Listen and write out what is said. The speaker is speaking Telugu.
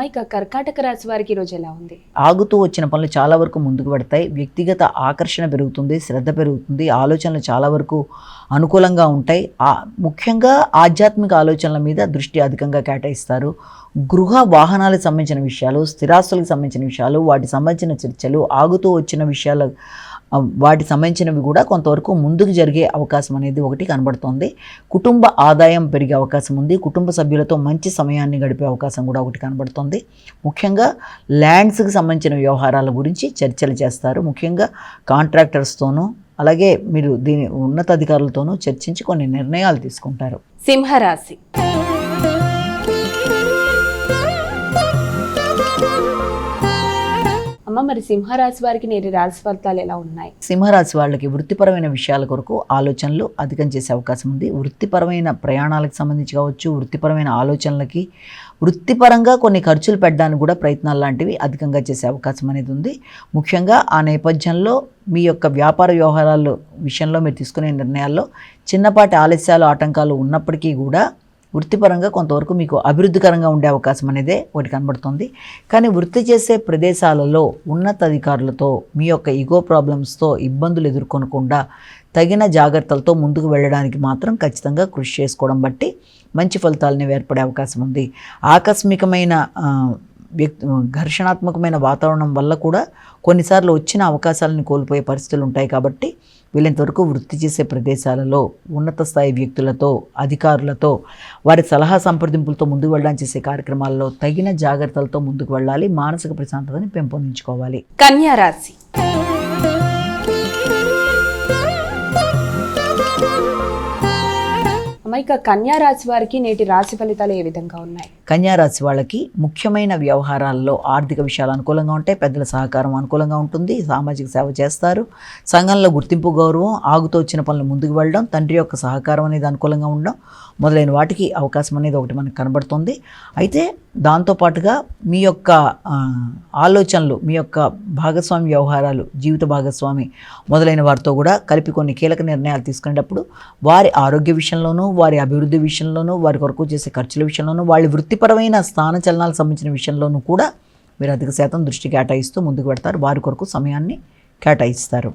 ఇక కర్కాటక రాశి వారికి ఈరోజు ఎలా ఉంది? ఆగుతూ వచ్చిన పనులు చాలా వరకు ముందుకు పడతాయి. వ్యక్తిగత ఆకర్షణ పెరుగుతుంది, శ్రద్ధ పెరుగుతుంది, ఆలోచనలు చాలా వరకు అనుకూలంగా ఉంటాయి. ముఖ్యంగా ఆధ్యాత్మిక ఆలోచనల మీద దృష్టి అధికంగా కేటాయిస్తారు. గృహ వాహనాలకు సంబంధించిన విషయాలు, స్థిరాస్తులకు సంబంధించిన విషయాలు, వాటికి సంబంధించిన చర్చలు, ఆగుతూ వచ్చిన విషయాలు వాటికి సంబంధించినవి కూడా కొంతవరకు ముందుకు జరిగే అవకాశం అనేది ఒకటి కనబడుతోంది. కుటుంబ ఆదాయం పెరిగే అవకాశం ఉంది. కుటుంబ సభ్యులతో మంచి సమయాన్ని గడిపే అవకాశం కూడా ఒకటి కనబడుతోంది. ముఖ్యంగా ల్యాండ్స్కి సంబంధించిన వ్యవహారాల గురించి చర్చలు చేస్తారు. ముఖ్యంగా కాంట్రాక్టర్స్తోనూ అలాగే మీరు దీని ఉన్నతాధికారులతోనూ చర్చించి కొన్ని నిర్ణయాలు తీసుకుంటారు. సింహరాశి. మరి సింహరాశి వారికి నేటి రాశి ఫలితాలు ఎలా ఉన్నాయి? సింహరాశి వాళ్ళకి వృత్తిపరమైన విషయాల కొరకు ఆలోచనలు అధికం చేసే అవకాశం ఉంది. వృత్తిపరమైన ప్రయాణాలకు సంబంధించి కావచ్చు, వృత్తిపరమైన ఆలోచనలకి, వృత్తిపరంగా కొన్ని ఖర్చులు పెట్టడానికి కూడా ప్రయత్నాలు లాంటివి అధికంగా చేసే అవకాశం అనేది ఉంది. ముఖ్యంగా ఆ నేపథ్యంలో మీ యొక్క వ్యాపార వ్యవహారాల విషయంలో మీరు తీసుకునే నిర్ణయాల్లో చిన్నపాటి ఆలస్యాలు, ఆటంకాలు ఉన్నప్పటికీ కూడా వృత్తిపరంగా కొంతవరకు మీకు అభివృద్ధికరంగా ఉండే అవకాశం అనేదే ఒకటి కనబడుతుంది. కానీ వృత్తి చేసే ప్రదేశాలలో ఉన్నతాధికారులతో మీ యొక్క ఈగో ప్రాబ్లమ్స్తో ఇబ్బందులు ఎదుర్కొనకుండా తగిన జాగ్రత్తలతో ముందుకు వెళ్ళడానికి మాత్రం ఖచ్చితంగా కృషి చేసుకోవడం బట్టి మంచి ఫలితాలని ఏర్పడే అవకాశం ఉంది. ఆకస్మికమైన ఘర్షణాత్మకమైన వాతావరణం వల్ల కూడా కొన్నిసార్లు వచ్చిన అవకాశాలను కోల్పోయే పరిస్థితులు ఉంటాయి. కాబట్టి వీళ్ళంతవరకు వృత్తి చేసే ప్రదేశాలలో ఉన్నత స్థాయి వ్యక్తులతో, అధికారులతో, వారి సలహా సంప్రదింపులతో ముందుకు వెళ్ళడానికి చేసే కార్యక్రమాల్లో తగిన జాగ్రత్తలతో ముందుకు వెళ్ళాలి. మానసిక ప్రశాంతతని పెంపొందించుకోవాలి. కన్యా రాశి. ఇక కన్యా రాశి వారికి నేటి రాశి ఫలితాలు ఏ విధంగా ఉన్నాయి? కన్యా రాశి వాళ్ళకి ముఖ్యమైన వ్యవహారాల్లో ఆర్థిక విషయాలు అనుకూలంగా ఉంటాయి. పెద్దల సహకారం అనుకూలంగా ఉంటుంది. సామాజిక సేవ చేస్తారు. సంఘంలో గుర్తింపు, గౌరవం, ఆగుతూ వచ్చిన పనులు ముందుకు వెళ్ళడం, తండ్రి యొక్క సహకారం అనేది అనుకూలంగా ఉండడం మొదలైన వాటికి అవకాశం అనేది ఒకటి మనకు కనబడుతుంది. అయితే దాంతోపాటుగా మీ యొక్క ఆలోచనలు, మీ యొక్క భాగస్వామి వ్యవహారాలు, జీవిత భాగస్వామి మొదలైన వారితో కూడా కలిపి కొన్ని కీలక నిర్ణయాలు తీసుకునేటప్పుడు వారి ఆరోగ్య విషయంలోనూ, వారి అభివృద్ధి విషయంలోనూ, వారి కొరకు చేసే ఖర్చుల విషయంలోనూ, వాళ్ళ వృత్తిపరమైన స్థాన చలనాలకు సంబంధించిన విషయంలోనూ కూడా మీరు అధిక శాతం దృష్టి కేటాయిస్తూ ముందుకు పెడతారు. వారి కొరకు సమయాన్ని కేటాయిస్తారు.